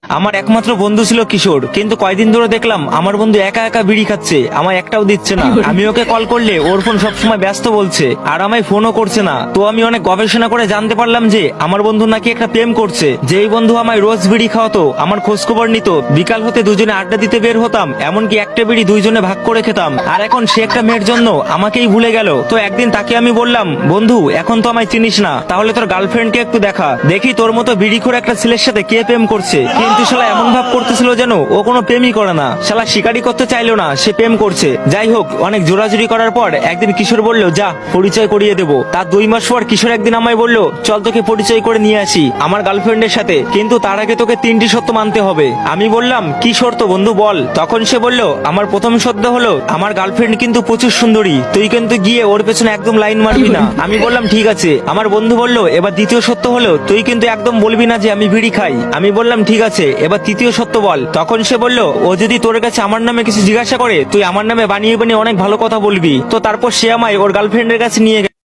আমার একমাত্র বন্ধু ছিল কিশোর, কিন্তু কয়দিন ধরে দেখলাম আমার বন্ধু একা একা বিড়ি খাচ্ছে, আমায় একটাও দিচ্ছে না। আমি ওকে কল করলে ওর ফোন সবসময় ব্যস্ত বলছে, আর আমায় ফোনও করছে না। তো আমি অনেক গবেষণা করে জানতে পারলাম যে আমার বন্ধু নাকি একটা প্রেম করছে। যেই বন্ধু আমায় রোজ বিড়ি খাওয়াতো, আমার খোঁজ খবর নিত, বিকাল হতে দুজনে আড্ডা দিতে বের হতাম, এমনকি একটা বিড়ি দুইজনে ভাগ করে খেতাম, আর এখন সে একটা মেয়ের জন্য আমাকেই ভুলে গেল। তো একদিন তাকে আমি বললাম, বন্ধু এখন তো আমায় চিনিস না, তাহলে তোর গার্লফ্রেন্ডকে একটু দেখা, দেখি তোর মতো বিড়ি করে একটা ছেলের সাথে কে প্রেম করছে। কিন্তু শালা এমন ভাব করতেছিল যেন ও কোনো প্রেমই করে না, শালা স্বীকারই করতে চাইলো না সে প্রেম করছে। যাই হোক, অনেক জোরাজুরি করার পর একদিন কিশোর বলল, যা পরিচয় করিয়ে দেবো। তার 2 মাস পর কিশোর একদিন আমায় বলল, চল তোকে পরিচয় করে নিয়ে আসি আমার গার্লফ্রেন্ডের সাথে, কিন্তু তার আগে তোকে 3টি শর্ত মানতে হবে। আমি বললাম, কি শর্ত বন্ধু বল। তখন সে বলল, আমার প্রথম শর্ত হলো আমার গার্লফ্রেন্ড কিন্তু প্রচুর সুন্দরী, তুই কিন্তু গিয়ে ওর পেছনে একদম লাইন মারবি না। আমি বললাম ঠিক আছে। আমার বন্ধু বলল, এবার দ্বিতীয় সত্য হলো তুই কিন্তু একদম বলবি না যে আমি বিড়ি খাই। আমি বললাম ঠিক আছে, এবার তৃতীয় সত্য বল। তখন সে বলল, ও যদি তোর কাছে আমার নামে কিছু জিজ্ঞাসা করে, তুই আমার নামে বানিয়ে বানিয়ে অনেক ভালো কথা বলবি। তো তারপর সে আমায় ওর গার্লফ্রেন্ডের কাছে নিয়ে গেল।